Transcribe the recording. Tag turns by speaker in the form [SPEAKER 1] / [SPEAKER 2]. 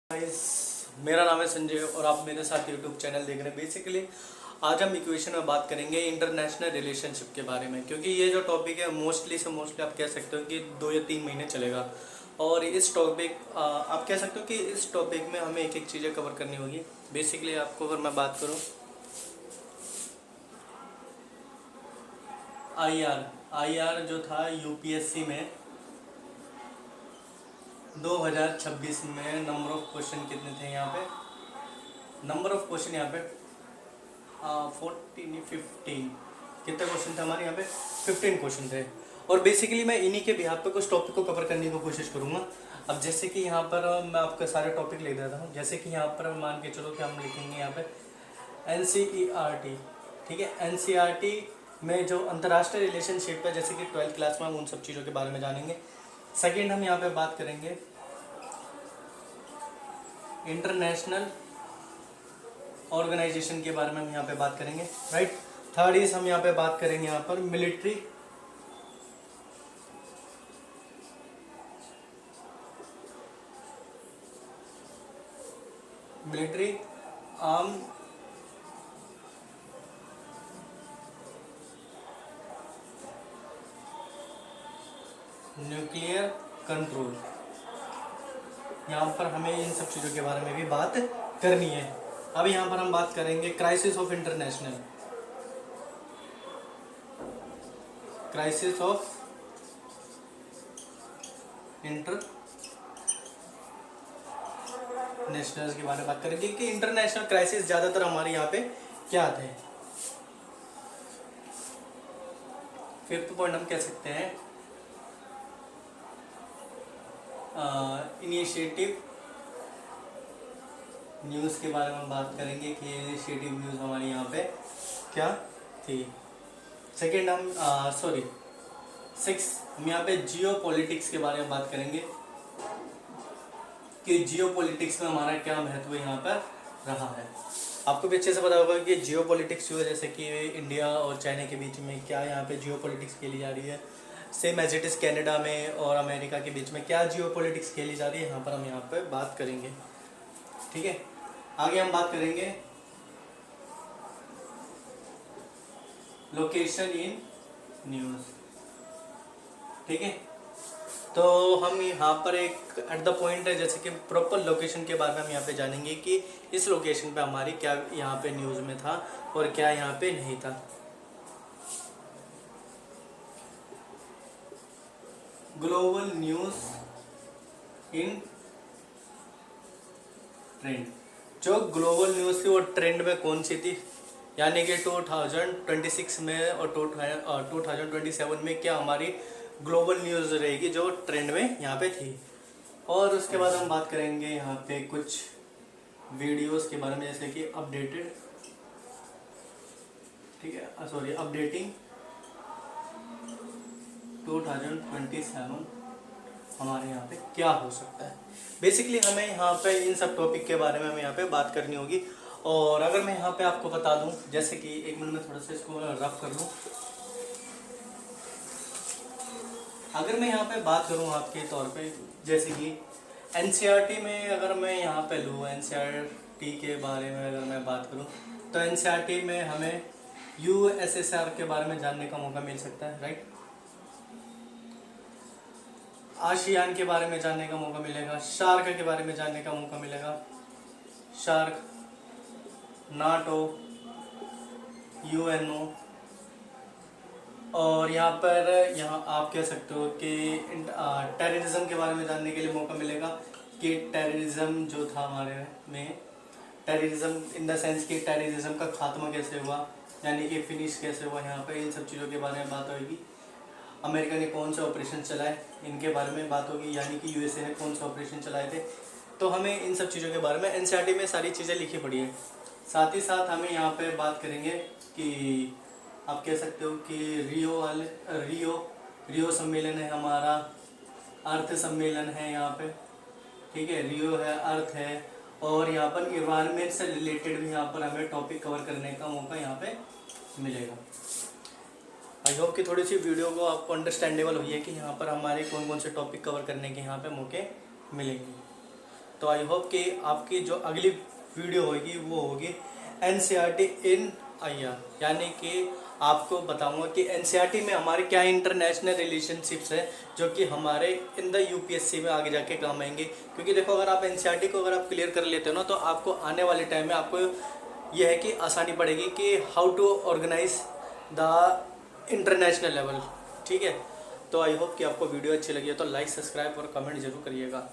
[SPEAKER 1] Guys, मेरा नाम है संजय और आप मेरे साथ यूट्यूब चैनल देख रहे हैं। बेसिकली आज हम इक्वेशन में बात करेंगे इंटरनेशनल रिलेशनशिप के बारे में, क्योंकि ये जो टॉपिक है मोस्टली से मोस्टली आप कह सकते हो कि 2 या 3 महीने चलेगा। और इस टॉपिक आप कह सकते हो कि इस टॉपिक में हमें एक एक चीज़ें कवर करनी होगी। बेसिकली आपको अगर मैं बात करूँ आई आर जो था यूपीएससी में 2026 में नंबर ऑफ क्वेश्चन कितने थे यहाँ पे, नंबर ऑफ क्वेश्चन यहाँ पे 15 कितने क्वेश्चन थे हमारे यहाँ पे, 15 क्वेश्चन थे। और बेसिकली मैं इन्हीं के बिहाफ पे कुछ टॉपिक को कवर करने की कोशिश करूँगा। अब जैसे कि यहाँ पर मैं आपके सारे टॉपिक लिख देता हूँ। जैसे कि यहाँ पर मान के चलो कि हम लिखेंगे यहाँ पे NCERT, ठीक है। NCERT में जो अंतर्राष्ट्रीय रिलेशनशिप है, जैसे कि 12th क्लास में हम उन सब चीज़ों के बारे में जानेंगे। सेकेंड हम यहाँ पे बात करेंगे इंटरनेशनल ऑर्गेनाइजेशन के बारे में, हम यहाँ पे बात करेंगे, राइट। थर्ड इज हम यहाँ पे बात करेंगे यहाँ पर मिलिट्री आर्म न्यूक्लियर कंट्रोल। यहाँ पर हमें इन सब चीज़ों के बारे में भी बात करनी है। अब यहाँ पर हम बात करेंगे क्राइसिस ऑफ इंटरनेशनल के बारे में बात करेंगे कि इंटरनेशनल क्राइसिस ज़्यादातर हमारे यहाँ पे क्या आते हैं। फिफ्थ पॉइंट हम कह सकते हैं इनिशिएटिव न्यूज़ के बारे में हम बात करेंगे कि इनिशिएटिव न्यूज़ हमारे यहाँ पे क्या थी। सेकेंड हम हम यहाँ पे जियो पॉलिटिक्स के बारे में बात करेंगे कि जियो पॉलिटिक्स में हमारा क्या महत्व यहाँ पर रहा है। आपको भी अच्छे से पता होगा कि जियो पॉलिटिक्स जो है, जैसे कि इंडिया और चाइना के बीच में क्या यहाँ पे जियो पॉलिटिक्स खेली जा रही है, same as it is Canada में और अमेरिका के बीच में क्या जियो पॉलिटिक्स खेली जा रही है, यहाँ पर हम यहाँ पर बात करेंगे, ठीक है। आगे हम बात करेंगे लोकेशन इन न्यूज़, ठीक है। तो हम यहाँ पर एक एट द पॉइंट है, जैसे कि प्रॉपर लोकेशन के बारे में हम यहाँ पे जानेंगे कि इस लोकेशन पे हमारी क्या यहाँ पे न्यूज़ में था और क्या यहाँ पे नहीं था। ग्लोबल न्यूज़ इन ट्रेंड, जो ग्लोबल न्यूज़ थी वो ट्रेंड में कौन सी थी, यानी कि 2026 में और 2027 में क्या हमारी ग्लोबल न्यूज़ रहेगी जो ट्रेंड में यहाँ पे थी। और उसके बाद हम बात करेंगे यहाँ पे कुछ वीडियोस के बारे में, जैसे कि अपडेटेड, ठीक है, अपडेटिंग 2027 हमारे यहाँ पे क्या हो सकता है। बेसिकली हमें यहाँ पे इन सब टॉपिक के बारे में हमें यहाँ पे बात करनी होगी। और अगर मैं यहाँ पे आपको बता दूँ, जैसे कि एक मिनट में थोड़ा सा इसको रफ कर लूँ। अगर मैं यहाँ पे बात करूँ आपके तौर पे, जैसे कि NCERT में अगर मैं यहाँ पे लूँ, NCERT के बारे में अगर मैं बात करूँ तो NCERT में हमें USSR के बारे में जानने का मौका मिल सकता है, राइट। आसियान के बारे में जानने का मौका मिलेगा, शार्क के बारे में जानने का मौका मिलेगा, शार्क, नाटो, UNO। और यहाँ आप कह सकते हो कि टेररिज्म के बारे में जानने के लिए मौका मिलेगा कि टेररिज्म जो था हमारे में, टेररिज्म इन द सेंस कि टेररिज्म का खात्मा कैसे हुआ, यानी कि फिनिश कैसे हुआ, यहाँ पर इन सब चीज़ों के बारे में बात होगी। अमेरिका ने कौन से ऑपरेशन चलाए, इनके बारे में बात होगी, यानी कि USA ने कौन से ऑपरेशन चलाए थे। तो हमें इन सब चीज़ों के बारे में NCERT में सारी चीज़ें लिखी पड़ी है। साथ ही साथ हमें यहाँ पे बात करेंगे कि आप कह सकते हो कि रियो सम्मेलन है हमारा, अर्थ सम्मेलन है यहाँ पे, ठीक है, रियो है, अर्थ है। और यहाँ पर इन्वायरमेंट से रिलेटेड भी यहाँ पर हमें टॉपिक कवर करने का मौका यहाँ पे मिलेगा। आई होप कि थोड़ी सी वीडियो को आपको अंडरस्टैंडेबल हुई है कि यहाँ पर हमारे कौन कौन से टॉपिक कवर करने के यहाँ पे मौके मिलेंगे। तो आई होप कि आपकी जो अगली वीडियो होगी वो होगी NCERT इन IR, यानी कि आपको बताऊंगा कि NCERT में हमारे क्या इंटरनेशनल रिलेशनशिप्स है जो कि हमारे इन द UPSC में आगे जाके काम आएंगे। क्योंकि देखो अगर आप NCERT को अगर आप क्लियर कर लेते हो ना, तो आपको आने वाले टाइम में आपको यह है कि आसानी पड़ेगी कि how to organise the international level. ठीक है, तो आई होप कि आपको वीडियो अच्छी लगी है तो लाइक, सब्सक्राइब और कमेंट जरूर करिएगा।